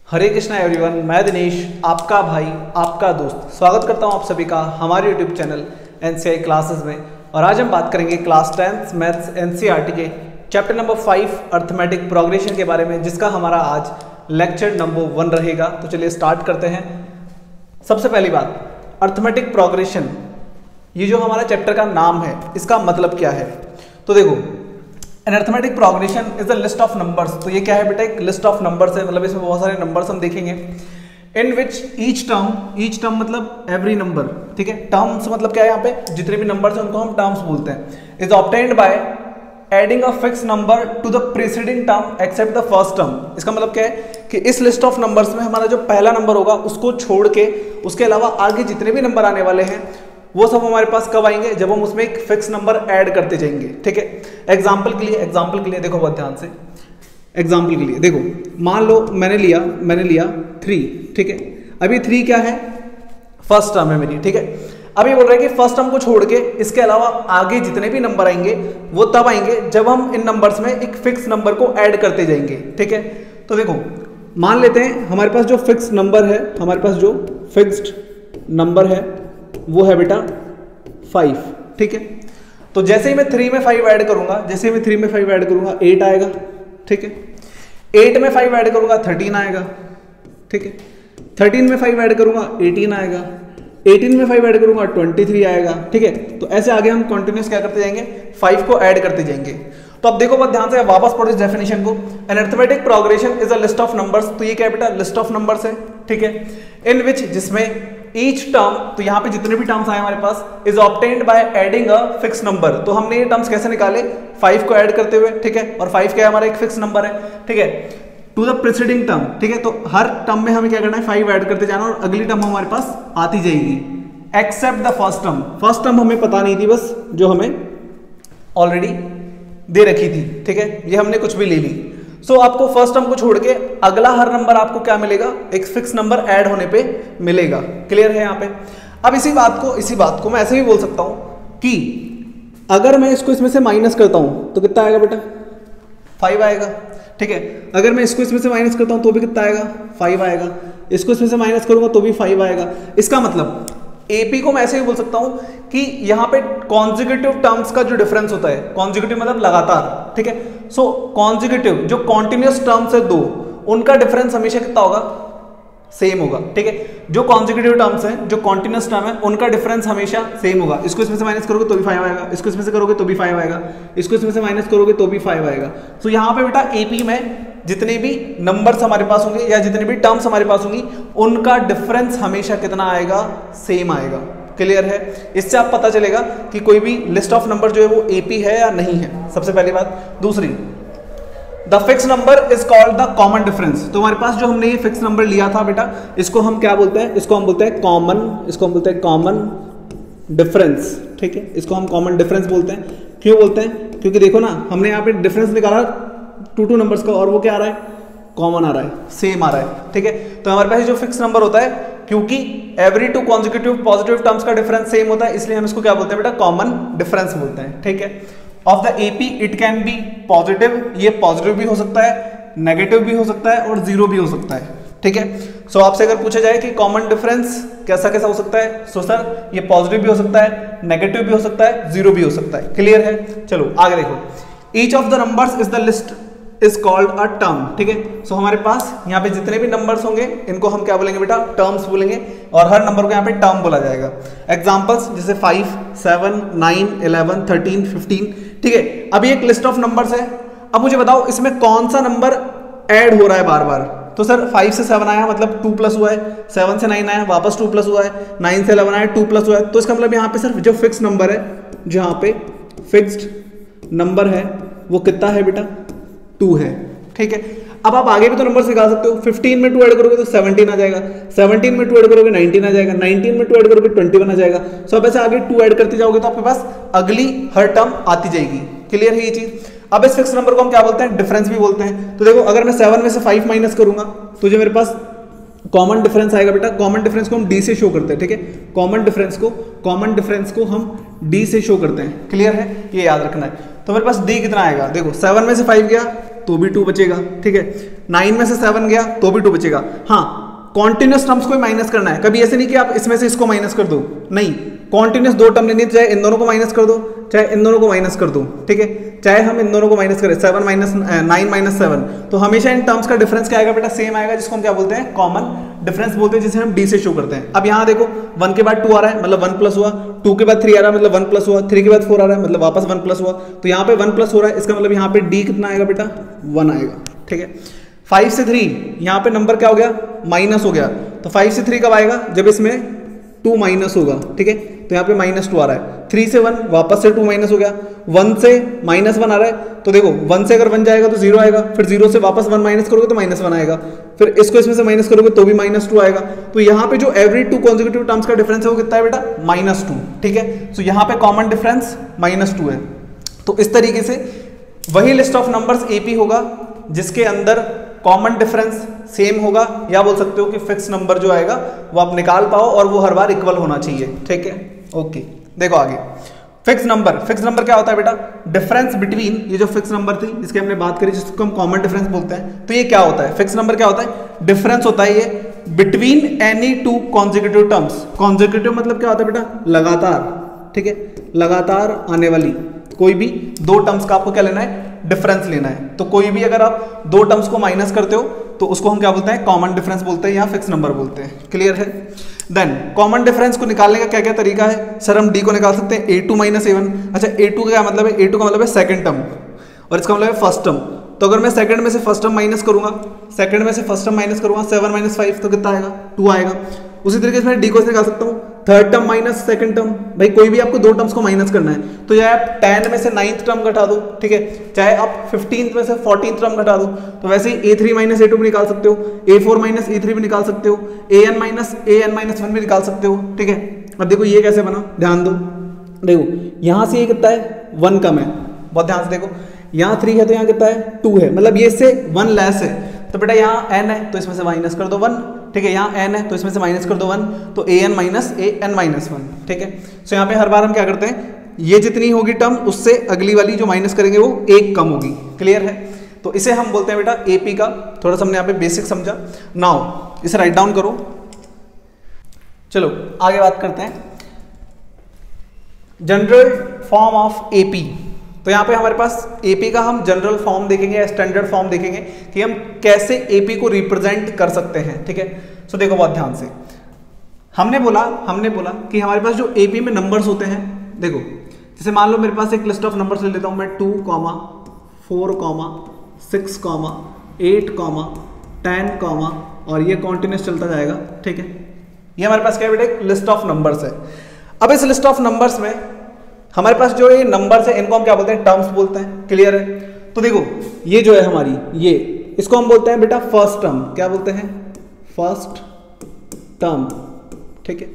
हरे Krishna everyone, मैं दिनेश आपका भाई आपका दोस्त स्वागत करता हूं आप सभी का हमारे यूट्यूब चैनल एनसीआई क्लासेस में। और आज हम बात करेंगे क्लास 10th मैथ्स एनसीईआरटी के चैप्टर नंबर 5 अर्थमेटिक प्रोग्रेशन के बारे में, जिसका हमारा आज लेक्चर नंबर 1 रहेगा। तो चलिए स्टार्ट करते हैं। सबसे पहली बात, अर्थमेटिक प्रोग्रेशन, ये जो हमारा चैप्टर का नाम है इसका मतलब क्या है। तो देखो, an arithmetic progression is a list of numbers. तो ये क्या है बेटा, एक लिस्ट ऑफ नंबर्स है, मतलब इसमें बहुत सारे नंबर्स हम देखेंगे। इन विच ईच टर्म मतलब एवरी नंबर, ठीक है। टर्म्स मतलब क्या है, यहाँ पे जितने भी नंबर्स हैं उनको हम टर्म्स बोलते हैं। Is obtained by adding a fix number to the preceding term except the first term. इसका मतलब क्या है कि इस लिस्ट ऑफ नंबर्स में हमारा जो पहला नंबर होगा उसको छोड़ के उसके अलावा आगे जितने भी नंबर आने वाले हैं वो सब हमारे पास कब आएंगे, जब हम उसमें एक फिक्स नंबर ऐड करते जाएंगे, ठीक है। एग्जाम्पल के लिए देखो बहुत ध्यान से। एग्जाम्पल के लिए देखो, मान लो मैंने लिया 3, ठीक है। अभी 3 क्या है, फर्स्ट टर्म है मेरी, ठीक है। अभी बोल रहे हैं कि फर्स्ट टर्म को छोड़ के इसके अलावा आगे जितने भी नंबर आएंगे वो तब आएंगे जब हम इन नंबर्स में एक फिक्स नंबर को ऐड करते जाएंगे, ठीक है। तो देखो, मान लेते हैं हमारे पास जो फिक्स नंबर है, हमारे पास जो फिक्स्ड नंबर है वो है बेटा 5, ठीक है। तो जैसे ही मैं 3 में 5 ऐड करूंगा, 8 आएगा, ठीक है। 8 में 5 ऐड करूंगा 13 आएगा, ठीक है। 13 में 5 ऐड करूंगा 18 आएगा, 18 में 5 ऐड करूंगा 23 आएगा, ठीक है। तो ऐसे आगे हम कंटिन्यूस क्या करते जाएंगे, 5 को ऐड करते जाएंगे। तो अब देखो बहुत ध्यान से, वापस पढ़ो इस डेफिनेशन को। An arithmetic progression is a list of numbers. तो ये क्या है बेटा, लिस्ट ऑफ नंबर्स है, ठीक है। इन विच, जिसमें ईच टर्म, तो यहाँ पे जितने भी टर्म्स आए हमारे पास, is obtained by adding a fix number. तो हमने ये टर्म्स कैसे निकाले, 5 को ऐड करते हुए, ठीक है। और 5 क्या है, हमारा एक फिक्स नंबर है, ठीक है, टू द प्रीसीडिंग टर्म, ठीक है। तो हर टर्म में हमें क्या करना है, 5 ऐड करते जाना और अगली टर्म हमारे पास आती जाएगी, except the first term. First term हमें पता नहीं थी, बस जो हमें ऑलरेडी दे रखी थी, ठीक है। ये हमने कुछ भी ले ली। सो आपको फर्स्ट टर्म को छोड़ के अगला हर नंबर आपको क्या मिलेगा, एक फिक्स नंबर ऐड होने पे मिलेगा। क्लियर है यहाँ पे। अब इसी बात को मैं ऐसे भी बोल सकता हूं कि अगर मैं इसको इसमें से माइनस करता हूं तो कितना आएगा बेटा, 5 आएगा, ठीक है। अगर मैं इसको इसमें से माइनस करता हूं तो भी कितना आएगा, 5 आएगा। इसको इसमें से माइनस करूंगा तो भी 5 आएगा। इसका मतलब एपी को मैं ऐसे ही बोल सकता हूं कि यहाँ पे कॉन्जिक्यूटिव टर्म्स का जो डिफरेंस होता है, कॉन्जिक्यूटिव मतलब लगातार, ठीक है। सो कॉन्जिक्यूटिव जो कॉन्टिन्यूअस टर्म्स है दो, उनका डिफरेंस हमेशा कितना होगा, सेम होगा, ठीक है। जो कॉन्जिक्यूटिव टर्म्स हैं, जो कॉन्टिन्यूअस टर्म है, उनका डिफरेंस हमेशा सेम होगा। इसको इसमें से माइनस करोगे तो भी 5 आएगा, इसको इसमें से करोगे तो भी 5 आएगा, इसको इसमें से माइनस करोगे तो भी 5 आएगा। सो यहाँ पे बेटा एपी में जितने भी नंबर्स हमारे पास होंगे या जितने भी टर्म्स हमारे पास होंगी, उनका डिफरेंस हमेशा कितना आएगा, सेम आएगा। क्लियर है। इससे आप पता चलेगा कि कोई भी लिस्ट ऑफ नंबर जो है वो एपी है या नहीं है, सबसे पहली बात। दूसरी, the fix number is called the common difference. तो हमारे पास जो हमने ये फिक्स नंबर लिया था बेटा, इसको हम क्या बोलते हैं, इसको हम बोलते हैं कॉमन डिफरेंस, ठीक है। इसको हम कॉमन डिफरेंस बोलते हैं। क्यों बोलते हैं, क्योंकि देखो ना, हमने यहाँ पे डिफरेंस निकाला 2 नंबर्स का और वो क्या आ रहा है, कॉमन आ रहा है, सेम आ रहा है, ठीक है। तो हमारे पास जो फिक्स नंबर होता है, क्योंकि एवरी 2 कॉन्जिक्यूटिव पॉजिटिव टर्म्स का डिफरेंस सेम होता है, इसलिए हम इसको क्या बोलते हैं बेटा, कॉमन डिफरेंस बोलते हैं, ठीक है। Of the AP it can be positive, ये पॉजिटिव भी हो सकता है, नेगेटिव भी हो सकता है और 0 भी हो सकता है, ठीक है। सो आपसे अगर पूछा जाए कि कॉमन डिफरेंस कैसा कैसा हो सकता है, सो सर ये पॉजिटिव भी हो सकता है, नेगेटिव भी हो सकता है, 0 भी हो सकता है। क्लियर है। चलो आगे देखो, each of the numbers is the list is called a term, ठीक है। सो हमारे पास यहाँ पे जितने भी नंबर्स होंगे इनको हम क्या बोलेंगे बेटा, टर्म्स बोलेंगे, और हर नंबर को यहाँ पे टर्म बोला जाएगा। एग्जांपल्स जैसे 5, 7, 9, 11, 13, 15, ठीक है। अभी एक लिस्ट ऑफ नंबर्स है। अब मुझे बताओ इसमें कौन सा नंबर ऐड हो रहा है बार बार। तो सर 5 से 7 आया मतलब 2 प्लस हुआ है, 7 से 9 आया वापस 2 प्लस हुआ है, 9 से 11 आया 2 प्लस हुआ है। तो इसका मतलब यहाँ पे सर जो फिक्स नंबर है, जहाँ पे फिक्स्ड नंबर है वो कितना है बेटा, 2 है, ठीक है। अब आप आगे भी तो नंबर्स निकाल सकते हो। 15 में 2 ऐड करोगे तो 17 आ जाएगा, 17 में 2 ऐड करोगे 19 आ जाएगा, 19 में 2 ऐड करोगे 21 आ जाएगा। सो अब ऐसे आगे 2 ऐड करते जाओगे तो आपके पास अगली हर टर्म आती जाएगी। क्लियर है ये चीज। अब इस फिक्स नंबर को हम क्या बोलते हैं, डिफरेंस भी बोलते हैं। तो देखो, अगर मैं 7 में से 5 माइनस करूंगा तो जो मेरे पास कॉमन डिफरेंस आएगा बेटा, कॉमन डिफरेंस को हम डी से शो करते हैं, ठीक है। कॉमन डिफरेंस को हम डी से शो करते हैं। क्लियर है, ये याद रखना है। तो मेरे पास डी कितना आएगा, देखो 7 में से 5 गया तो भी 2 बचेगा, ठीक है। 9 में से 7 गया तो भी 2 बचेगा। हाँ, कॉन्टिन्यूस टर्म्स को माइनस करना है, कभी ऐसे नहीं कि आप इसमें से इसको माइनस कर दो, नहीं, कॉन्टिन्यूस 2 टर्म लेनी है, चाहे इन दोनों को माइनस कर दो चाहे इन दोनों को माइनस कर दो, ठीक है, चाहे हम इन दोनों को माइनस करें 7 माइनस 9 माइनस 7, तो हमेशा इन टर्म्स का डिफरेंस क्या आएगा बेटा, सेम आएगा, जिसको हम क्या बोलते हैं, कॉमन डिफरेंस बोलते हैं, जिसे हम डी से शो करते हैं। अब यहाँ देखो 1 के बाद 2 आ रहा है मतलब 1 प्लस हुआ, 2 के बाद 3 आ रहा है मतलब 1 प्लस हुआ, 3 के बाद 4 आ रहा है मतलब वापस 1 प्लस हुआ, तो यहाँ पे 1 प्लस हो रहा है, इसका मतलब यहाँ पे डी कितना आएगा बेटा, 1 आएगा, ठीक है। 5 से 3 यहाँ पे नंबर क्या हो गया, माइनस हो गया, तो 5 से 3 कब आएगा, जब इसमें 2 माइनस होगा, ठीक है, तो यहाँ पे -2 आ रहा है। 3 से 1 वापस से 2 माइनस हो गया, 1 से -1 आ रहा है, तो देखो 1 से अगर 1 जाएगा तो 0 आएगा, फिर 0 से वापस 1 माइनस करोगे तो -1 आएगा, फिर इसको इसमें से माइनस करोगे तो भी -2 आएगा। तो यहाँ पे जो एवरी 2 कॉन्जिक्यूटिव टर्म्स का डिफरेंस है वो कितना है बेटा, -2, ठीक है। तो यहाँ पे कॉमन डिफरेंस -2 है। तो इस तरीके से वही लिस्ट ऑफ नंबर्स एपी होगा जिसके अंदर कॉमन डिफरेंस सेम होगा, या बोल सकते हो कि फिक्स नंबर जो आएगा वो आप निकाल पाओ और वो हर बार इक्वल होना चाहिए, ठीक है। ओके, देखो आगे फिक्स नंबर क्या होता है बेटा, डिफरेंस बिटवीन, ये जो फिक्स नंबर थी जिसकी हमने बात करी जिसको हम कॉमन डिफरेंस बोलते हैं, तो ये क्या होता है, फिक्स नंबर क्या होता है, डिफरेंस होता है ये between any 2 consecutive terms. Consecutive मतलब क्या होता है बेटा, लगातार, ठीक है, लगातार आने वाली कोई भी 2 टर्म्स का आपको क्या लेना है, डिफरेंस लेना है। तो कोई भी अगर आप 2 टर्म्स को माइनस करते हो तो उसको हम क्या बोलते हैं, कॉमन डिफरेंस बोलते हैं या फिक्स नंबर बोलते हैं, क्लियर है। देन कॉमन डिफरेंस को निकालने का क्या क्या तरीका है, सर हम डी को निकाल सकते हैं a2 माइनस a1। अच्छा, a2 का क्या मतलब है, a2 का मतलब है सेकंड टर्म और इसका मतलब है फर्स्ट टर्म। तो अगर मैं सेकंड में से फर्स्ट टर्म माइनस करूंगा, 7 माइनस 5 तो कितना आएगा, 2 आएगा। उसी तरीके से मैं डी को निकाल सकता हूँ, third term minus second term, भाई कोई भी आपको 2 टर्म्स को माइनस करना है, तो चाहे आप 10 में से 9th टर्म घटा दो, ठीक है, चाहे आप 15th में से 14th टर्म घटा दो, तो वैसे ही a3 माइनस a2 भी निकाल सकते हो, a4 माइनस a3 भी निकाल सकते हो, an माइनस 1 भी निकाल सकते हो, ठीक है। अब देखो ये कैसे बना, ध्यान दो, देखो यहाँ से ये कितना है, 1 कम है, बहुत ध्यान से देखो, यहाँ 3 है तो यहाँ कितना है, 2 है, मतलब ये इससे 1 लेस है, तो बेटा यहाँ n है तो इसमें से माइनस कर दो 1, ठीक है, यहाँ n है तो इसमें से माइनस कर दो 1, तो an माइनस 1, ठीक है। सो यहाँ पे हर बार हम क्या करते हैं, ये जितनी होगी टर्म उससे अगली वाली जो माइनस करेंगे वो 1 कम होगी, क्लियर है। तो इसे हम बोलते हैं बेटा एपी का, थोड़ा सा हमने यहाँ पे बेसिक समझा। नाउ इसे राइट डाउन करो, चलो आगे बात करते हैं जनरल फॉर्म ऑफ एपी। तो यहाँ पे हमारे पास एपी का हम जनरल फॉर्म देखेंगे या स्टैंडर्ड फॉर्म देखेंगे कि हम कैसे एपी को रिप्रेजेंट कर सकते हैं, ठीक है। सो देखो बहुत ध्यान से, हमने बोला कि हमारे पास जो एपी में नंबर्स होते हैं, देखो जैसे मान लो मेरे पास एक लिस्ट ऑफ नंबर्स ले लेता हूँ मैं, 2, 4, 6, 8, 10, और ये कॉन्टिन्यूस चलता जाएगा, ठीक है। ये हमारे पास क्या है बेटा, एक लिस्ट ऑफ नंबर्स है। अब इस लिस्ट ऑफ नंबर्स में हमारे पास जो ये नंबर्स है इनको हम क्या बोलते हैं, टर्म्स बोलते हैं, क्लियर है। तो देखो ये जो है हमारी, ये इसको हम बोलते हैं बेटा फर्स्ट टर्म, क्या बोलते हैं, फर्स्ट टर्म, ठीक है।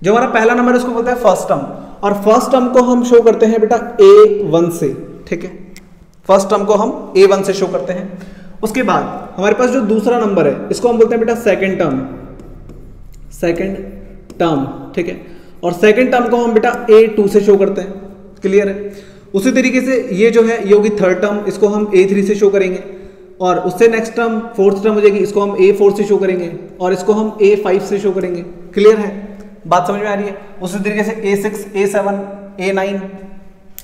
जो हमारा पहला नंबर है उसको बोलते हैं फर्स्ट टर्म, और फर्स्ट टर्म को हम शो करते हैं बेटा a1 से, ठीक है, फर्स्ट टर्म को हम a1 से शो करते हैं। उसके बाद हमारे पास जो दूसरा नंबर है इसको हम बोलते हैं बेटा सेकंड टर्म, ठीक है, और सेकंड टर्म को हम बेटा a2 से शो करते हैं, क्लियर है। उसी तरीके से ये जो है ये होगी थर्ड टर्म, इसको हम a3 से शो करेंगे, और उससे नेक्स्ट टर्म फोर्थ टर्म हो जाएगी, इसको हम a4 से शो करेंगे, और इसको हम a5 से शो करेंगे, क्लियर है, बात समझ में आ रही है। उसी तरीके से a6, a7, a9,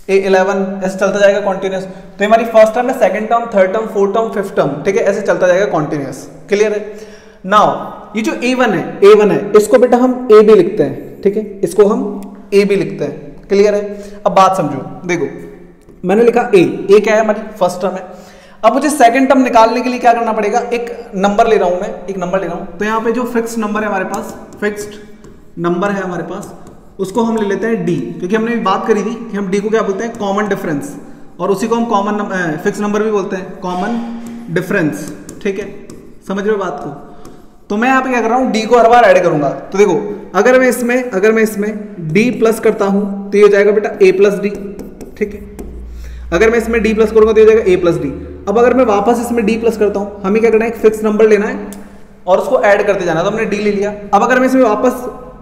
a11 ऐसे चलता जाएगा कॉन्टिन्यूस। तो ये हमारी फर्स्ट टर्म है, second term, third term, fourth term, fifth term, ठीक है, ऐसे चलता जाएगा कॉन्टिन्यूस, क्लियर है। नाउ ये जो a1 है इसको बेटा हम a भी लिखते हैं, ठीक है, इसको हम a भी लिखते हैं, क्लियर है। अब बात समझो, देखो मैंने लिखा a क्या है, हमारी फर्स्ट टर्म है। अब मुझे सेकंड टर्म निकालने के लिए क्या करना पड़ेगा, एक नंबर ले रहा हूं मैं, एक नंबर ले रहा हूं, तो यहाँ पे जो फिक्स्ड नंबर है हमारे पास, फिक्स्ड नंबर है हमारे पास, उसको हम ले लेते हैं d, क्योंकि हमने बात करी थी कि हम d को क्या बोलते हैं, कॉमन डिफरेंस, और उसी को हम कॉमन फिक्स नंबर भी बोलते हैं, कॉमन डिफरेंस, ठीक है, समझ रहे हो बात को। तो मैं यहाँ पे क्या कर रहा हूँ, d को हर बार ऐड करूंगा। तो देखो अगर मैं इसमें d प्लस करता हूं तो ये हो जाएगा बेटा a प्लस डी, ठीक है। अगर मैं इसमें d प्लस करूंगा तो ये हो जाएगा a प्लस डी। अब अगर मैं वापस इसमें d प्लस करता हूं, हमें क्या करना है, एक फिक्स नंबर लेना है और उसको ऐड करते जाना, तो हमने d ले लिया। अब अगर मैं इसमें वापस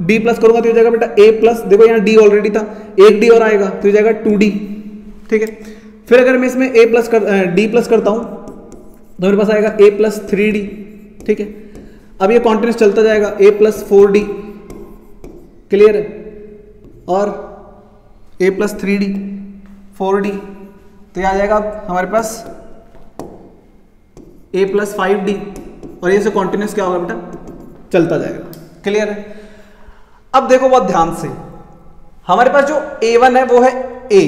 d प्लस करूंगा तो ये हो जाएगा बेटा a प्लस, देखो यहाँ d ऑलरेडी था, एक d और आएगा तो ये जाएगा 2d, ठीक है। फिर अगर मैं इसमें d प्लस करता हूं तो मेरे पास आएगा a प्लस 3d, ठीक है। अब ये कॉन्टिन्यूस चलता जाएगा a प्लस 4d, क्लियर है, और a प्लस 3d 4d, तो ये आ जाएगा अब हमारे पास a प्लस 5d, और ये से कॉन्टिन्यूस क्या होगा बेटा, चलता जाएगा, क्लियर है। अब देखो बहुत ध्यान से, हमारे पास जो a1 है वो है a,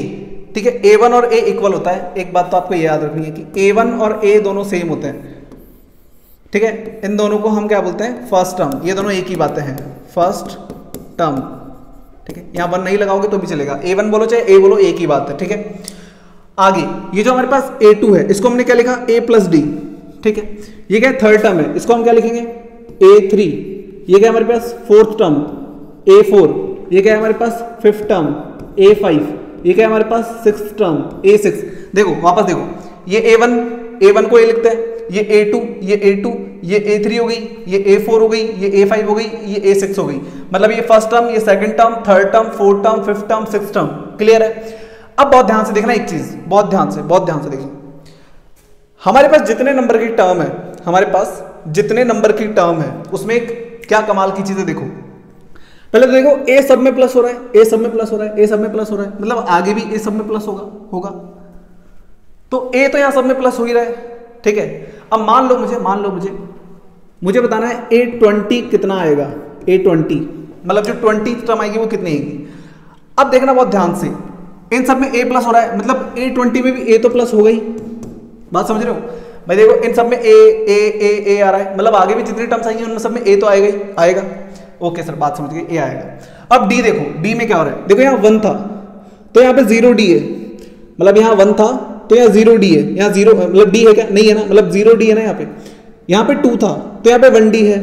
ठीक है। a1 और a इक्वल होता है। एक बात तो आपको ये याद रखनी है कि a1 और a दोनों सेम होते हैं, ठीक है। इन दोनों को हम क्या बोलते हैं, फर्स्ट टर्म। ये दोनों एक ही बातें हैं, फर्स्ट टर्म, ठीक है। यहां 1 नहीं लगाओगे तो भी चलेगा, a1 बोलो चाहे a बोलो, एक ही बात है, ठीक है। आगे ये जो हमारे पास a2 है, इसको हमने क्या लिखा, a प्लस d, ठीक है। ये क्या थर्ड टर्म है, इसको हम क्या लिखेंगे, a3। ये क्या हमारे पास फोर्थ टर्म, a4। ये क्या है हमारे पास फिफ्थ टर्म, a5। ये क्या है हमारे पास सिक्स्थ टर्म, a6। देखो वापस देखो, ये a1 को a लिखते हैं, ये a2, ये a3 हो गई, ये a4 हो गई, ये a5 हो गई, ये a6 हो गई। मतलब ये फर्स्ट टर्म, ये second term, third term, fourth term, fifth term, sixth term, clear है। अब बहुत ध्यान से देखना एक चीज, बहुत ध्यान से देखिए, हमारे पास जितने नंबर की टर्म है, हमारे पास जितने नंबर की टर्म है, उसमें क्या कमाल की चीजें देखो। पहले तो देखो a सब में प्लस हो रहा है, a सब में प्लस हो रहा है, a सब में प्लस हो रहा है, मतलब आगे भी a सब में प्लस होगा। तो a तो यहां सब में प्लस हो ही रहा है, ठीक है। अब मान लो मुझे बताना है a20 कितना आएगा, a20 मतलब जो 20 टर्म आएगी वो कितनी आएगी। अब देखना बहुत ध्यान से, इन सब में a प्लस हो रहा है, मतलब a20 में भी a तो प्लस हो गई, बात समझ रहे हो भाई। देखो इन सब में a आ रहा है, मतलब आगे भी जितनी टर्म्स आएंगी उनमें सब में a तो आएगा। ओके सर, बात समझ गए, a आएगा। अब d देखो, d में क्या हो रहा है, देखो यहाँ 1 था तो यहाँ पे 0d है, मतलब यहाँ 1 था तो यहाँ 0d है, यहाँ 0 मतलब d है क्या, नहीं है ना, मतलब 0d है ना। यहाँ पे 2 था तो यहाँ पे 1d है,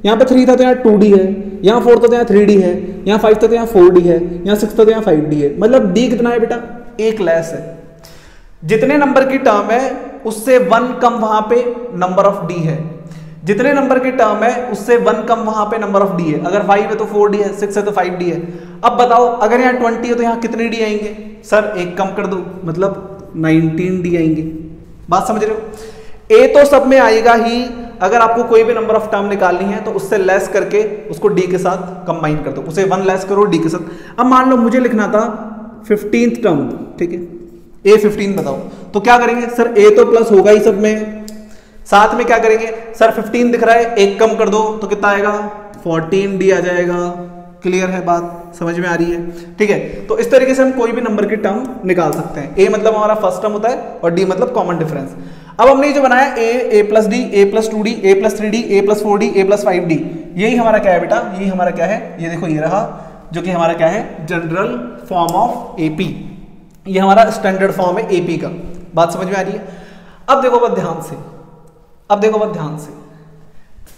यहाँ पे 3 था तो यहाँ 2d है, यहाँ 4 था तो यहाँ 3d है, यहाँ 5 था तो यहाँ 4d है, यहाँ 6 था तो यहाँ 5d है। मतलब d कितना है बेटा, 1 लेस है। जितने नंबर की टर्म है उससे 1 कम वहां पे नंबर ऑफ d है, जितने नंबर की टर्म है उससे 1 कम वहां पे नंबर ऑफ d है। अगर 5 है तो 4d है, 6 है तो 5d है। अब बताओ अगर यहाँ 20 है तो यहाँ कितने d आएंगे, सर 1 कम कर दो, मतलब 19d आएंगे। बात समझ रहे हो, a तो सब में आएगा ही। अगर आपको कोई भी नंबर ऑफ टर्म निकालनी है तो उससे लेस करके उसको d के साथ कंबाइन कर दो, उसे 1 लेस करो d के साथ। अब मान लो मुझे लिखना था 15th टर्म, ठीक है, a15 बताओ, तो क्या करेंगे सर, a तो प्लस होगा ही सब में, साथ में क्या करेंगे सर 15 दिख रहा है, 1 कम कर दो तो कितना आएगा, 14d आ जाएगा। क्लियर है, बात समझ में आ रही है, ठीक है। तो इस तरीके से हम कोई भी नंबर की टर्म निकाल सकते हैं। a मतलब हमारा फर्स्ट टर्म होता है और d मतलब कॉमन डिफरेंस। अब हमने जो बनाया a plus d, a plus 2d, a plus 3d, a plus 4d, a plus 5d, यही हमारा क्या है बेटा, यही हमारा क्या है, ये देखो ये रहा, जो कि हमारा क्या है, जनरल फॉर्म ऑफ AP। ये हमारा स्टैंडर्ड फॉर्म है AP का। बात समझ में आ रही है। अब देखो बहुत ध्यान से,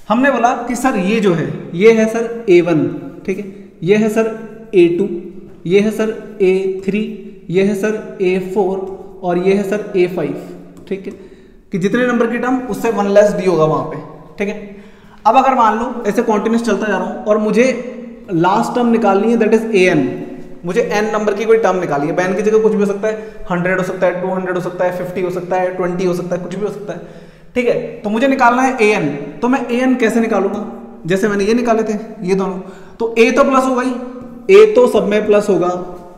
हमने बोला कि सर ये जो है, ये है सर A1, ठीक है, ये है सर A2, ये है सर A3, ये है सर A4 और ये है सर A5, ठीक है, कि जितने नंबर की टर्म उससे 1 लेस d होगा वहां पे, ठीक है। अब अगर मान लो ऐसे कॉन्टिन्यूस चलता जा रहा हूं और मुझे लास्ट टर्म निकालनी है, दैट इज an, मुझे n नंबर की कोई टर्म निकाली है। n की जगह कुछ भी हो सकता है, 100 हो सकता है, 200 हो सकता है, 50 हो सकता है, 20 हो सकता है, कुछ भी हो सकता है, ठीक है। तो मुझे निकालना है an, तो मैं an कैसे निकालूंगा, जैसे मैंने ये निकाले थे ये दोनों, तो a तो प्लस होगा ही, a तो सब में प्लस होगा,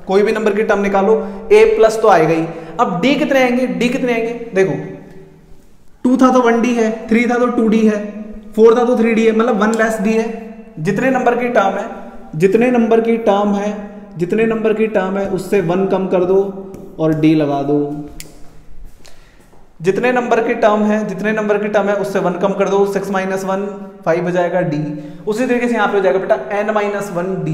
कोई भी नंबर की टर्म निकालो a प्लस तो आएगा ही। अब d कितने आएंगे, देखो 2 था तो 1d है, 3 था तो 2d है, 4 था तो 3d है, मतलब 1 लेस d है। जितने नंबर की टर्म है उससे 1 कम कर दो और d लगा दो। जितने नंबर की टर्म है उससे 1 कम कर दो, 6 माइनस 1 5 हो जाएगा d। उसी तरीके से यहाँ पे हो जाएगा बेटा n माइनस 1d।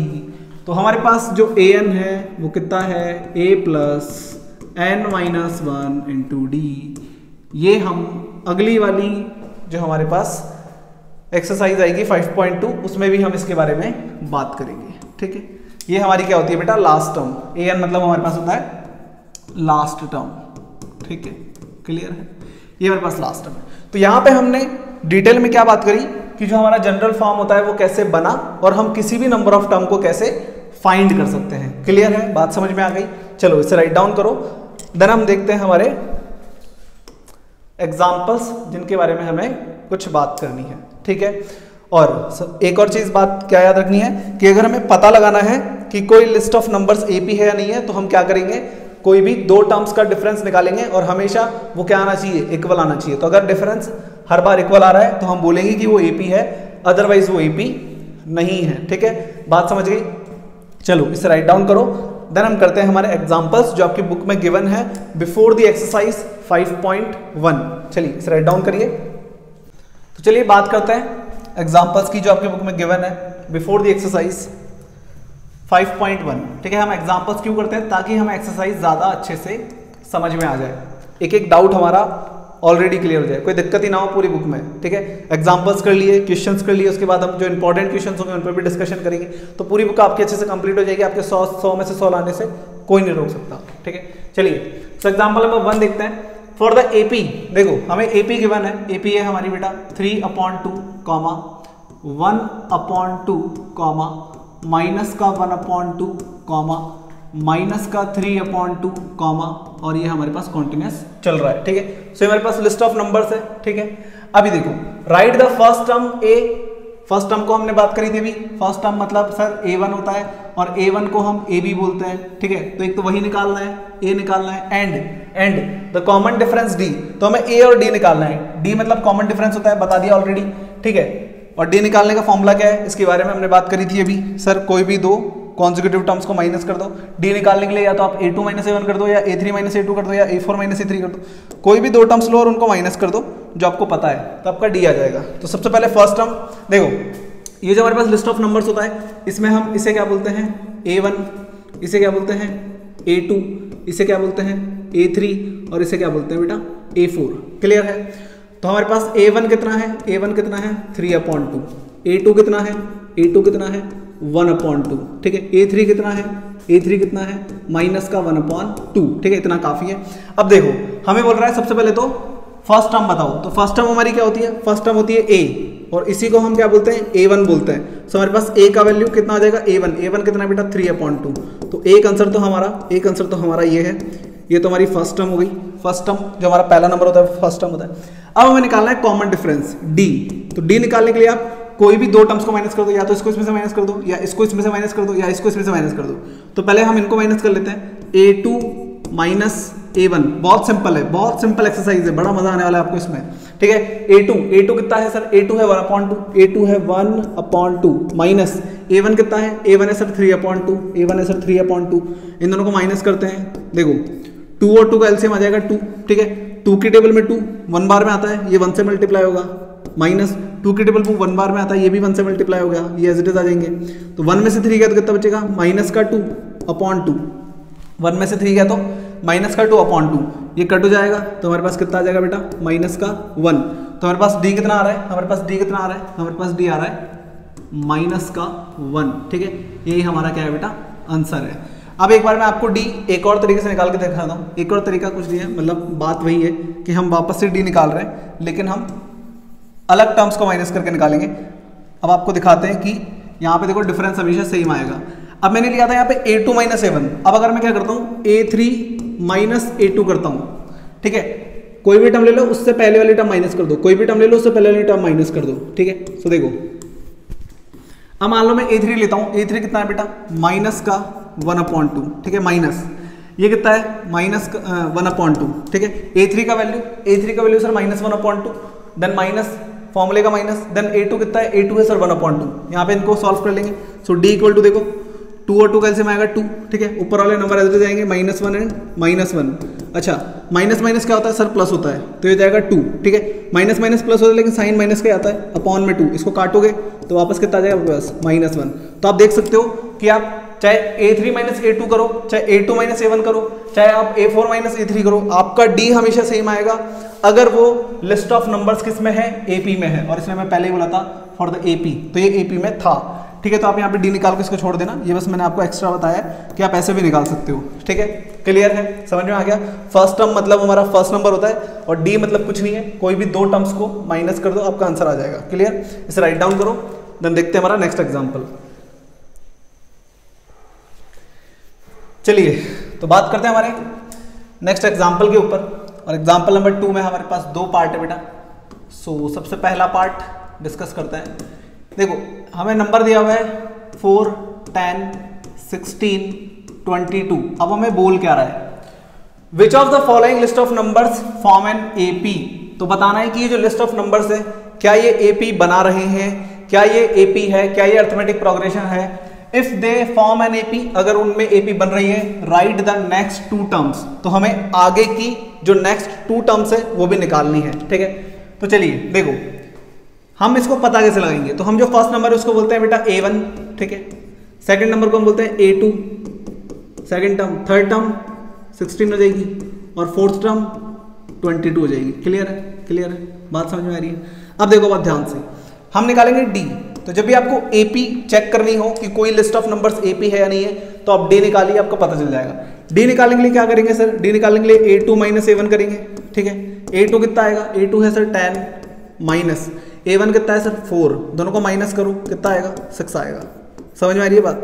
तो हमारे पास जो an है वो कितना है, a plus n minus 1 into d। ये हम अगली वाली जो हमारे पास एक्सरसाइज आएगी 5.2, उसमें भी हम इसके बारे में बात करेंगे, ठीक है। ये हमारी क्या होती है बेटा, लास्ट टर्म। an मतलब हमारे पास होता है लास्ट टर्म, ठीक है, क्लियर है, ये हमारे पास लास्ट टर्म है। तो यहाँ पे हमने डिटेल में क्या बात करी कि जो हमारा जनरल फॉर्म होता है वो कैसे बना और हम किसी भी नंबर ऑफ टर्म को कैसे फाइंड कर सकते हैं। क्लियर है, बात समझ में आ गई। चलो इसे राइट डाउन करो, देन हम देखते हैं हमारे एग्जाम्पल्स जिनके बारे में हमें कुछ बात करनी है, ठीक है। और एक और चीज बात क्या याद रखनी है कि अगर हमें पता लगाना है कि कोई लिस्ट ऑफ नंबर्स एपी है या नहीं है, तो हम क्या करेंगे, कोई भी दो टर्म्स का डिफरेंस निकालेंगे और हमेशा वो क्या आना चाहिए, इक्वल आना चाहिए। तो अगर डिफरेंस हर बार इक्वल आ रहा है तो हम बोलेंगे कि वो एपी है, अदरवाइज वो एपी नहीं है, ठीक है। बात समझ गई? चलो इसे राइट डाउन करो, देन हम करते हैं हमारे एग्जांपल्स जो आपकी बुक में गिवन है बिफोर द एक्सरसाइज 5.1। चलिए इसे राइट डाउन करिए। तो चलिए बात करते हैं एग्जांपल्स की जो आपकी बुक में गिवन है बिफोर द एक्सरसाइज 5.1, ठीक है। हम एग्जांपल्स क्यों करते हैं, ताकि हमें एक्सरसाइज ज्यादा अच्छे से समझ में आ जाए, एक एक डाउट हमारा ऑलरेडी क्लियर हो जाए, कोई दिक्कत ही ना हो पूरी बुक में, ठीक है। एग्जांपल्स कर लिए, क्वेश्चंस कर लिए, उसके बाद हम जो इंपॉर्टेंट क्वेश्चंस होंगे उन पर भी डिस्कशन करेंगे, तो पूरी बुक आपकी अच्छे से कंप्लीट हो जाएगी। आपके 100 में से 100 लाने से कोई नहीं रोक सकता, ठीक है। चलिए तो एग्जाम्पल नंबर 1 देखते हैं। फॉर द एपी, देखो हमें एपी गिवन है, एपी है हमारी बेटा 3/2 कॉमा 1/2 कॉमा माइनस का 1/2 कॉमा माइनस का 3/2 कॉमा, और ये हमारे पास कॉन्टिन्यूस चल रहा है, ठीक है। सो हमारे पास लिस्ट ऑफ नंबर्स है, ठीक है। अभी देखो right the first term A, first term को हमने बात करी थी अभी, फर्स्ट टर्म मतलब सर a1 होता है और a1 को हम ab बोलते हैं, ठीक है। तो एक तो वही निकालना है, a निकालना है, and the common difference d, तो हमें a और d निकालना है। d मतलब कॉमन डिफरेंस होता है, बता दिया ऑलरेडी, ठीक है। और d निकालने का फॉर्मूला क्या है, इसके बारे में हमने बात करी थी अभी, सर कोई भी दो कॉन्जिक्यूटिव टर्म्स को माइनस कर दो। d निकालने के लिए या तो आप a2 - a1 कर दो, या a3 - a2 कर दो, या a4 - a3 कर दो, कोई भी दो टर्म्स लो और उनको माइनस कर दो जो आपको पता है, तो आपका d आ जाएगा। तो सबसे पहले फर्स्ट टर्म देखो, ये जो हमारे पास लिस्ट ऑफ नंबर्स होता है, इसमें हम इसे क्या बोलते हैं a1, इसे क्या बोलते हैं a2, इसे क्या बोलते हैं a3, और इसे क्या बोलते हैं बेटा a4। क्लियर है? तो हमारे पास a1 कितना है, a1 कितना है 3/2, a2 कितना है, a2 कितना है 1/2, ठीक है। a3 कितना है, a3 कितना है माइनस का 1/2, ठीक है। इतना काफी है। अब देखो हमें बोल रहा है सबसे पहले तो फर्स्ट टर्म बताओ, तो फर्स्ट टर्म हमारी क्या होती है, फर्स्ट टर्म होती है a, और इसी को हम क्या बोलते हैं a1 बोलते हैं। सो हमारे पास a का वैल्यू कितना आ जाएगा a1 कितना है बेटा 3/2, तो एक आंसर तो हमारा ये है, ये तो हमारी फर्स्ट टर्म हो गई। फर्स्ट टर्म जो हमारा पहला नंबर होता है फर्स्ट टर्म होता है। अब हमें निकालना है कॉमन डिफरेंस d, तो d निकालने के लिए आप कोई भी दो टर्म्स को माइनस कर दो, या तो इसको इसमें से माइनस कर दो, या इसको इसमें से माइनस कर दो, या इसको इसमें से माइनस कर दो। तो पहले हम इनको माइनस कर लेते हैं, a2 माइनस a1, बहुत सिंपल है, बहुत सिंपल एक्सरसाइज है, बड़ा मजा आने वाला है आपको इसमें, ठीक है। a2 कितना है सर, a2 है 1/2, a2 है 1/2 माइनस a1 कितना है, a1 है सर 3/2, a1 है सर 3/2, इन दोनों को माइनस करते हैं। देखो 2 और 2 का एलसीएम आ जाएगा 2, ठीक है। 2 की टेबल में 2 1 बार में आता है, ये 1 से मल्टीप्लाई होगा, माइनस 2 की टेबल में 1 बार में आता है, ये भी 1 से मल्टीप्लाई हो गया, ये एज इट इज आ जाएंगे। तो 1 में से 3 गया तो कितना बचेगा, माइनस का 2/2, 1 में से 3 गया तो माइनस का 2/2, ये कट हो जाएगा, तो हमारे पास कितना आ जाएगा बेटा माइनस का 1। तो हमारे पास d कितना आ रहा है, हमारे पास d कितना आ रहा है, हमारे पास d आ रहा है माइनस का 1, ठीक है। यही हमारा क्या है बेटा आंसर है। अब एक बार मैं आपको d एक और तरीके से निकाल के दिखाता हूँ। एक और तरीका कुछ नहीं है, मतलब बात वही है कि हम वापस से d निकाल रहे हैं, लेकिन हम अलग टर्म्स को माइनस करके निकालेंगे। अब आपको दिखाते हैं कि यहाँ पे देखो डिफरेंस हमेशा सेम आएगा। अब मैंने लिया था यहाँ पे a2 - a1, अब अगर मैं क्या करता हूँ a3 - a2 करता हूँ, ठीक है। कोई भी टर्म ले लो उससे पहले वाली टर्म माइनस कर दो, कोई भी टर्म ले लो उससे पहले वाली टर्म माइनस कर दो, ठीक है। सो देखो अब मान लो मैं a3 लेता हूँ, a3 कितना है बेटा माइनस का 1/2, ठीक है, माइनस ये कितना है माइनस 1/2, ठीक है। a3 का वैल्यू सर -1/2, देन माइनस फॉर्मूले का माइनस, देन a2 कितना है, a2 है सर 1/2। यहाँ पे इनको सॉल्व कर लेंगे। सो d इक्वल टू देखो 2 और 2 का एलसीएम आएगा 2, ठीक है। ऊपर वाले नंबर ऐसे जाएंगे -1 एंड -1। अच्छा माइनस माइनस क्या होता है सर, प्लस होता है, तो ये जाएगा 2, ठीक है। माइनस माइनस प्लस होता है, लेकिन साइन माइनस क्या आता है अपॉन में 2, इसको काटोगे तो वापस कितना आ जाएगा बस -1। तो आप देख सकते हो कि आप चाहे a3 - a2 करो, चाहे a2 - a1 करो, चाहे आप a4 - a3 करो, आपका d हमेशा सेम आएगा अगर वो लिस्ट ऑफ नंबर्स किस में है, AP में है। और इसमें मैं पहले ही बोला था फॉर द AP, तो ये AP में था, ठीक है। तो आप यहाँ पे d निकाल के इसको छोड़ देना, ये बस मैंने आपको एक्स्ट्रा बताया कि आप ऐसे भी निकाल सकते हो, ठीक है। क्लियर है, समझ में आ गया। फर्स्ट टर्म मतलब हमारा फर्स्ट नंबर होता है, और d मतलब कुछ नहीं है, कोई भी दो टर्म्स को माइनस कर दो, आपका आंसर आ जाएगा। क्लियर, इसे राइट डाउन करो, देन देखते हैं हमारा नेक्स्ट एग्जाम्पल। चलिए तो बात करते हैं हमारे नेक्स्ट एग्जाम्पल के ऊपर। और एग्जाम्पल नंबर 2 में हमारे पास 2 पार्ट है बेटा। सो सबसे पहला पार्ट डिस्कस करते हैं। देखो हमें नंबर दिया हुआ है 4, 10, 16, 22। अब हमें बोल क्या रहा है, which of the following list of numbers form an AP. तो बताना है कि ये जो लिस्ट ऑफ नंबर्स है क्या ये एपी बना रहे हैं, क्या ये एपी है, क्या ये अरिथमेटिक प्रोग्रेशन है। If they form an AP, अगर उनमें एपी बन रही है, राइट द नेक्स्ट 2 टर्म्स। तो हमें आगे की जो नेक्स्ट 2 टर्म्स है वो भी निकालनी है, ठीक है। तो चलिए देखो हम इसको पता कैसे लगाएंगे। तो हम जो फर्स्ट नंबर है उसको बोलते हैं बेटा A1, ठीक है। सेकंड नंबर को हम बोलते हैं A2, second term, third term 16 हो जाएगी और फोर्थ टर्म 22 हो जाएगी। क्लियर है, क्लियर है, बात समझ में आ रही है। अब देखो बात ध्यान से, हम निकालेंगे डी। तो जब भी आपको एपी चेक करनी हो कि कोई लिस्ट ऑफ नंबर्स एपी है या नहीं है, तो आप डी निकालिए, आपको पता चल जाएगा। डी निकालने के लिए क्या करेंगे सर, डी निकालने के लिए A2 माइनस A1 करेंगे, ठीक है। A2 कितना आएगा, A2 है सर 10 माइनस A1 कितना है सर 4, दोनों को माइनस करो कितना आएगा 6 आएगा। समझ में आ रही है बात।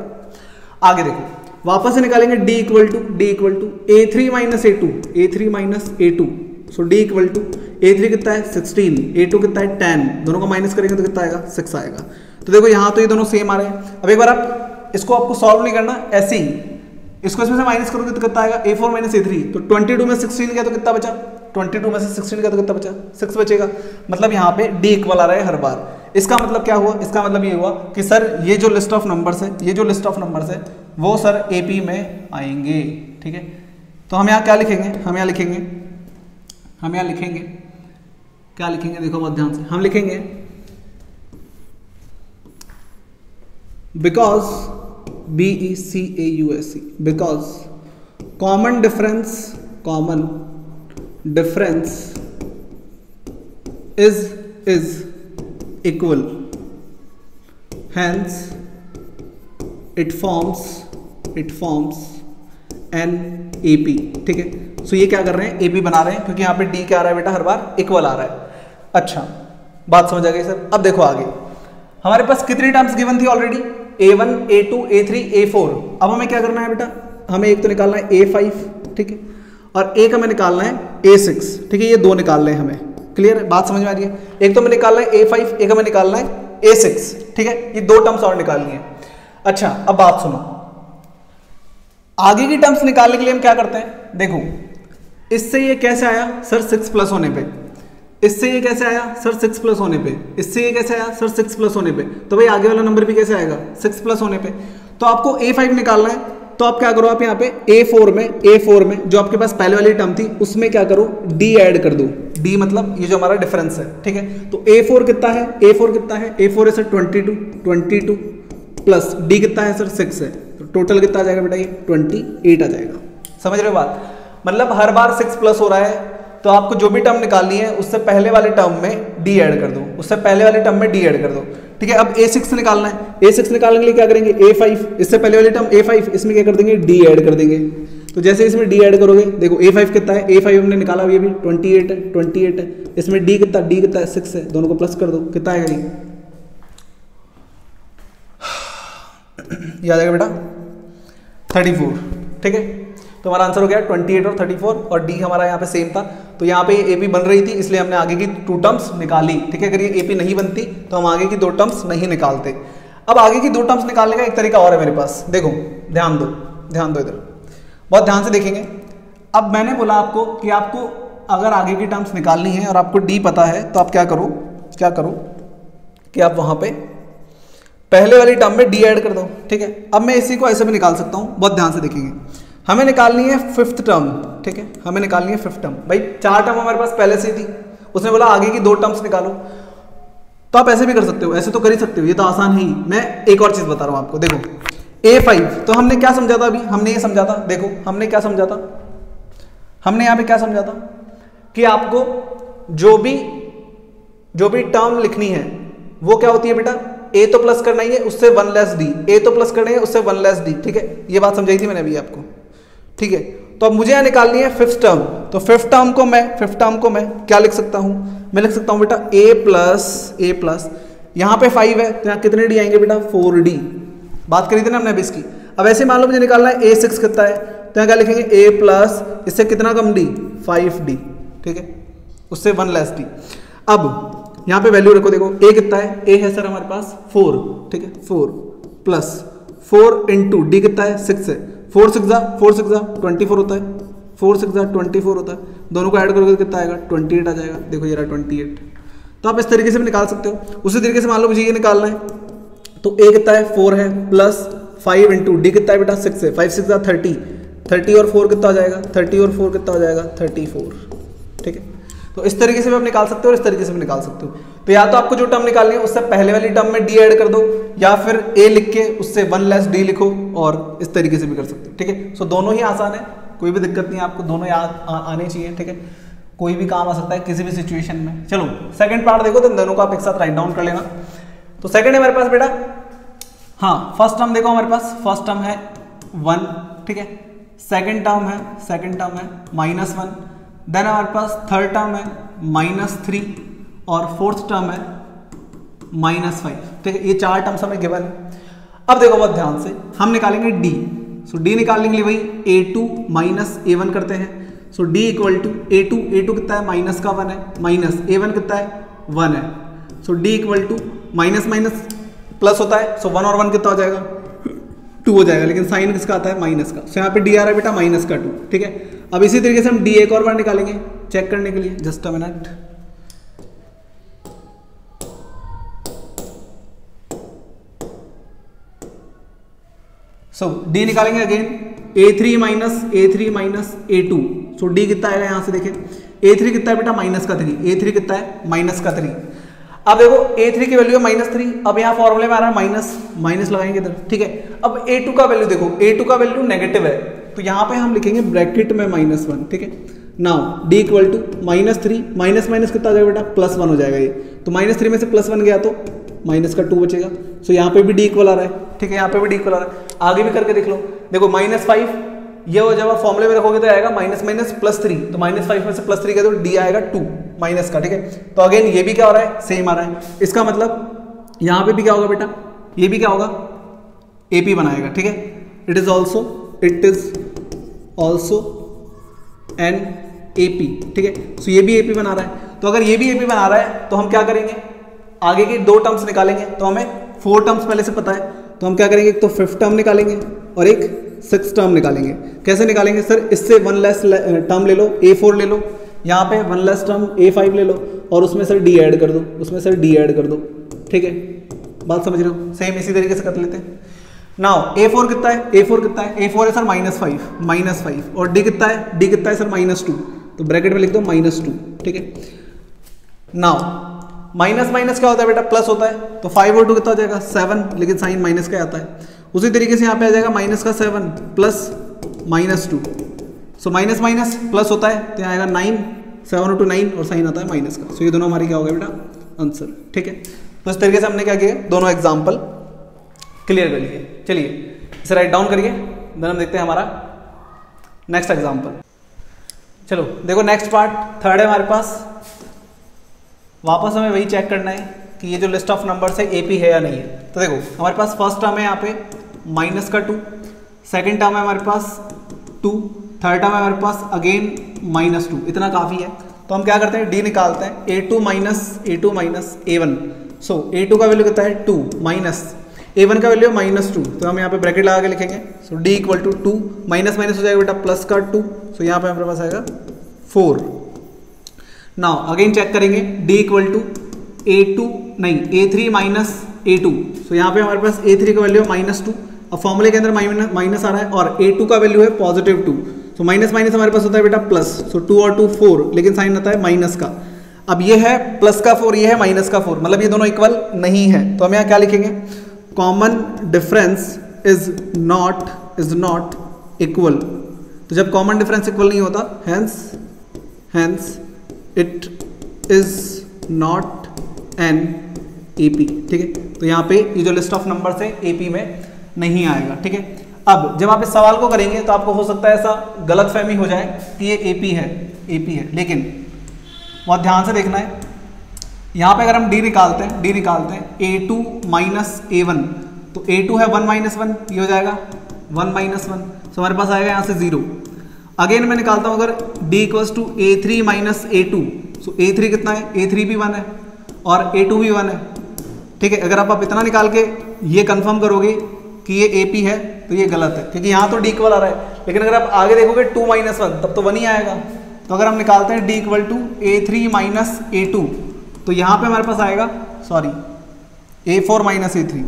आगे देखो वापस से निकालेंगे D equal to A3 minus A2, so D equal to A3 कितना है 16, A2 कितना है 10, दोनों को माइनस करेंगे तो कितना आएगा 6 आएगा। तो देखो यहाँ तो ये दोनों सेम आ रहे हैं। अब एक बार आप इसको आपको सॉल्व नहीं करना, ऐसे ही इसको इसमें से माइनस करोगे तो कितना आएगा A4 माइनस A3। तो 22 में 16 गया तो कितना बचा, 22 में से 16 गया तो कितना बचा 6 बचेगा। मतलब यहाँ पे D इक्वल आ रहा है हर बार। इसका मतलब क्या हुआ, इसका मतलब ये हुआ कि सर ये जो लिस्ट ऑफ नंबर्स है, वो सर एपी में आएंगे, ठीक है। तो हम यहाँ क्या लिखेंगे, क्या लिखेंगे देखो बहुत ध्यान से, हम लिखेंगे because BECAUSE, because common difference is equal, hence it forms an AP, ठीक है। सो ये क्या कर रहे हैं, AP बना रहे हैं, क्योंकि यहाँ पे D क्या आ रहा है बेटा, हर बार इक्वल आ रहा है। अच्छा बात समझ आ गई सर। अब देखो आगे हमारे पास कितनी टर्म्स गिवन थी already, A1, A2, A3, A4। अब हमें क्या करना है बेटा, हमें एक तो निकालना है A5, ठीक है, और एक हमें निकालना है A6, ठीक है। ये 2 निकालने हैं हमें, क्लियर है, बात समझ में आ रही है। एक तो हमें निकालना है A5, एक हमें निकालना है A6, ठीक है। ये 2 टर्म्स और निकालनी है। अच्छा अब बात सुनो, आगे की टर्म्स निकालने के लिए हम क्या करते हैं, देखो इससे ये कैसे आया सर 6 प्लस होने पे, इससे ये कैसे आया सर 6 प्लस होने पे, इससे ये कैसे आया सर 6 प्लस होने पे, तो भाई आगे वाला नंबर भी कैसे आएगा 6 प्लस होने पे। तो आपको A5 निकालना है, तो आप क्या करो, आप यहाँ पे A4 में जो आपके पास पहले वाली टर्म थी उसमें क्या करो, D ऐड कर दो। D मतलब ये जो हमारा डिफरेंस है, ठीक है। तो A4 कितना है, A4 है सर 22 प्लस D कितना है सर 6 है, तो टोटल कितना आ जाएगा बेटा, ये 28 आ जाएगा। समझ रहे हो बात, मतलब हर बार 6 प्लस हो रहा है, तो आपको जो भी टर्म निकालनी है उससे पहले वाले टर्म में D ऐड कर दो, ठीक है। अब A6 निकालना है, A6 निकालने के लिए क्या करेंगे, A5, इससे पहले वाली टर्म A5, इसमें क्या कर देंगे D ऐड कर देंगे। तो जैसे इसमें D ऐड करोगे, देखो A5 कितना है, A5 हमने निकाला, ये भी 28 है, इसमें D कितना है 6 है, दोनों को प्लस कर दो, कितना आएगा ये आ जाएगा बेटा 34, ठीक है। तो हमारा आंसर हो गया 28 और 34, और D हमारा यहाँ पे सेम था। तो यहाँ पे AP बन रही थी इसलिए हमने आगे की 2 टर्म्स निकाली, ठीक है। अगर ये AP नहीं बनती तो हम आगे की 2 टर्म्स नहीं निकालते। अब आगे की 2 टर्म्स निकालने का एक तरीका और है मेरे पास, देखो ध्यान दो इधर, बहुत ध्यान से देखेंगे। अब मैंने बोला आपको कि आपको अगर आगे की टर्म्स निकालनी है और आपको D पता है, तो आप क्या करो कि आप वहाँ पे पहले वाली टर्म में D ऐड कर दो, ठीक है। अब मैं इसी को ऐसे भी निकाल सकता हूँ, बहुत ध्यान से देखेंगे। हमें निकालनी है 5th टर्म, ठीक है, हमें निकालनी है 5th टर्म। भाई 4 टर्म हमारे पास पहले से थी, उसने बोला आगे की 2 टर्म्स निकालो, तो आप ऐसे भी कर सकते हो, ऐसे तो कर ही सकते हो, ये तो आसान ही। मैं एक और चीज बता रहा हूं आपको, देखो A5 तो हमने क्या समझा था, अभी हमने ये समझा था, देखो हमने क्या समझा था, हमने यहाँ पे क्या समझा था कि आपको जो भी टर्म लिखनी है वो क्या होती है बेटा, A तो प्लस करना ही है, उससे 1 लेस D, A तो प्लस करना है उससे 1 लेस D, ठीक है। ये बात समझाई थी मैंने अभी आपको, ठीक है। तो अब मुझे यहाँ निकालनी है 5th टर्म, तो 5th टर्म को मैं क्या लिख सकता हूँ, मैं लिख सकता हूँ बेटा A प्लस यहाँ पे 5 है, तो यहाँ कितने D आएंगे बेटा 4D, बात करी थी ना हमने अभी इसकी। अब ऐसे मान लो मुझे निकालना है A6 कितना है, तो यहाँ क्या लिखेंगे A प्लस, इससे कितना कम D 5D, ठीक है, उससे 1 लेस डी। अब यहाँ पे वैल्यू रखो, देखो ए कितना है, ए है सर हमारे पास 4, ठीक है, 4 प्लस 4 इंटू डी कितना है 6 है, 4 6 24 होता है, 4 6 24 होता है, दोनों को ऐड करोगे तो कितना आएगा 28 आ जाएगा। देखो ये रहा 28। तो आप इस तरीके से भी निकाल सकते हो। उसी तरीके से मान लो मुझे ये निकालना है, तो ए कितना है 4 है प्लस 5 इंटू डी कितना है बेटा 6 है, 5 6 30, 30 और 4 कितना हो जाएगा, 30 और 4 कितना हो जाएगा 34, ठीक है। तो इस तरीके से भी आप निकाल सकते हो और इस तरीके से भी निकाल सकते हो। तो या तो आपको जो टर्म निकालनी है उससे पहले वाली टर्म में डी ऐड कर दो, या फिर ए लिख के उससे 1 लेस डी लिखो, और इस तरीके से भी कर सकते हो, ठीक है। सो दोनों ही आसान है, कोई भी दिक्कत नहीं है, आपको दोनों याद आने चाहिए, ठीक है। कोई भी काम आ सकता है किसी भी सिचुएशन में। चलो सेकंड पार्ट देखो, तो दोनों को आप एक साथ राइट डाउन कर लेना। तो सेकंड है हमारे पास बेटा, हाँ फर्स्ट टर्म देखो हमारे पास, फर्स्ट टर्म है 1, ठीक है, सेकंड टर्म है -1, देन हमारे पास थर्ड टर्म है -3 और फोर्थ टर्म है -5, ठीक है। ये 4 टर्म्स हमें गिवन है। अब देखो बहुत ध्यान से, हम निकालेंगे डी। सो डी निकालने के लिए वही a2 माइनस a1 करते हैं। सो डी इक्वल टू a2 कितना है माइनस का 1 है, माइनस a1 कितना है 1 है। So D equal to minus minus plus होता है, सो 1 और 1 कितना हो जाएगा 2 हो जाएगा, लेकिन साइन किसका आता है माइनस का। सो यहाँ पे डी आ रहा है बेटा माइनस का 2, ठीक है। अब इसी तरीके से हम डी एक और बार निकालेंगे चेक करने के लिए, just a minute. So D निकालेंगे अगेन, a3 माइनस a2। सो डी कितना आएगा यहाँ से देखें, a3 कितना है बेटा माइनस का 3, a3 कितना है माइनस का 3। अब देखो a3 की वैल्यू है -3, अब यहाँ फॉर्मूले में आ रहा है माइनस लगाएंगे इधर, ठीक है। अब a2 का वैल्यू देखो, a2 का वैल्यू नेगेटिव है, तो यहाँ पे हम लिखेंगे ब्रैकेट में -1, ठीक है। Now D equal to -3 minus minus कितना आ जाएगा बेटा +1 हो जाएगा ये, तो -3 में से +1 गया तो माइनस का 2 बचेगा। सो यहाँ पे भी डी इक्वल आ रहा है, ठीक है, यहाँ पे भी डी इक्वल आ रहा है। आगे भी करके देख लो, देखो -5 ये हो, जब आप फॉर्मूले में रखोगे तो आएगा -3, तो -5 में से +3 गया तो डी आएगा 2 माइनस का, ठीक है। तो अगेन ये भी क्या हो रहा है सेम आ रहा है, इसका मतलब यहाँ पे भी क्या होगा बेटा, ये भी क्या होगा AP बनाएगा, ठीक है। It is also an AP, ठीक है। सो ये भी AP बना रहा है, तो अगर ये भी AP बना रहा है तो हम क्या करेंगे, आगे के 2 टर्म्स निकालेंगे। तो हमें 4 टर्म्स पहले से पता है, तो हम क्या करेंगे, एक तो 5th टर्म निकालेंगे और एक 6th टर्म निकालेंगे। कैसे निकालेंगे सर, इससे 1 लेस टर्म ले लो, A4 ले लो, यहाँ पे 1 लेस टर्म A5 ले लो, और उसमें सर डी ऐड कर दो, ठीक है। बात समझ रहे हो, सेम इसी तरीके से कर लेते हैं। नाउ A4 कितना है, A4 है सर -5 और D कितना है सर -2, तो ब्रैकेट में लिख दो -2, ठीक है। नाउ माइनस क्या होता है बेटा प्लस होता है, तो 5 और 2 कितना हो जाएगा 7, लेकिन साइन माइनस का आता है। उसी तरीके से यहाँ पे आ जाएगा -7 प्लस -2, सो माइनस प्लस होता है, तो यहाँ आएगा 9, 7 और 2 9 और साइन आता है माइनस का। सो ये दोनों हमारी क्या हो गया बेटा आंसर, ठीक है। तो इस तरीके से हमने क्या किया, दोनों एग्जाम्पल क्लियर कर लिए। चलिए इसे राइट डाउन करिए, देन हम देखते हैं हमारा नेक्स्ट एग्जाम्पल। चलो देखो नेक्स्ट पार्ट थर्ड है हमारे पास। वापस हमें वही चेक करना है कि ये जो लिस्ट ऑफ नंबर्स है AP है या नहीं है। तो देखो हमारे पास फर्स्ट टर्म है यहाँ पे -2, सेकंड टर्म है हमारे पास 2, थर्ड टर्म है हमारे पास अगेन -2, इतना काफ़ी है। तो हम क्या करते हैं, D निकालते हैं, A2 माइनस A1। सो A2 का वैल्यू कितना है 2 माइनस A1 का वैल्यू है -2, तो हम यहाँ पे ब्रैकेट लगा के लिखेंगे। सो D इक्वल टू 2 माइनस हो जाएगा बेटा प्लस का 2, सो यहाँ पे हमारे पास आएगा 4। नाउ अगेन चेक करेंगे, D equal to A3 minus A2, so यहाँ पे हमारे पास A3 का वैल्यू है -2, अब फॉर्मूले के अंदर माइनस आ रहा है और A2 का वैल्यू है +2, सो माइनस हमारे पास होता है बेटा प्लस, सो 2 और 2 4, लेकिन साइन आता है माइनस का। अब ये है प्लस का 4, ये है माइनस का 4, मतलब ये दोनों इक्वल नहीं है। तो हम यहाँ क्या लिखेंगे, common difference is not equal. तो जब कॉमन डिफरेंस इक्वल नहीं होता, hence it is not an AP, ठीक है। तो यहाँ पे ये जो लिस्ट ऑफ नंबर्स है AP में नहीं आएगा, ठीक है। अब जब आप इस सवाल को करेंगे तो आपको हो सकता है ऐसा गलतफहमी हो जाए कि ये AP है, लेकिन बहुत ध्यान से देखना है। यहाँ पे अगर हम D निकालते हैं A2 माइनस A1, तो A2 है 1 - 1, ये हो जाएगा 1 - 1, तो हमारे पास आएगा यहाँ से 0। अगेन मैं निकालता हूं अगर d equals to a3 minus a2, so a3 कितना है, a3 भी 1 है और a2 भी 1 है, ठीक है। अगर आप इतना निकाल के ये कंफर्म करोगे कि ये AP है तो ये गलत है, क्योंकि यहाँ तो d इक्वल आ रहा है, लेकिन अगर आप आगे देखोगे 2 माइनस 1 तब तो 1 ही आएगा। तो अगर हम निकालते हैं d equal to a3 minus a2, तो यहाँ पे हमारे पास आएगा a4 minus a3,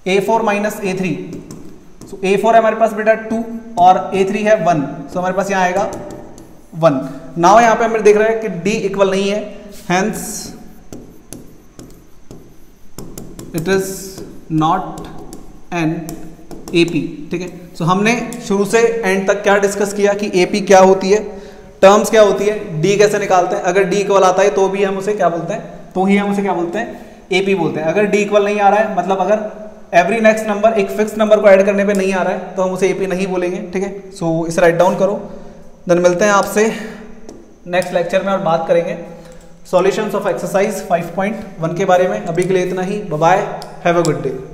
a4 minus a3, सो a4 है हमारे पास बेटा 2 और a3 है 1, सो हमारे पास यहाँ आएगा 1। नाउ यहाँ पे हमें देख रहे हैं कि d इक्वल नहीं है, hence it is not an AP, ठीक है। सो हमने शुरू से एंड तक क्या डिस्कस किया कि AP क्या होती है, टर्म्स क्या होती है, D कैसे निकालते हैं। अगर D इक्वल आता है तो भी हम उसे क्या बोलते हैं, तो ही हम उसे क्या बोलते हैं, AP बोलते हैं। अगर D इक्वल नहीं आ रहा है, मतलब अगर एवरी नेक्स्ट नंबर एक फिक्स नंबर को ऐड करने पे नहीं आ रहा है, तो हम उसे AP नहीं बोलेंगे, ठीक है। सो इसे राइट डाउन करो, देन मिलते हैं आपसे नेक्स्ट लेक्चर में और बात करेंगे सॉल्यूशंस ऑफ एक्सरसाइज 5.1 के बारे में। अभी के लिए इतना ही, bye bye, have a good day.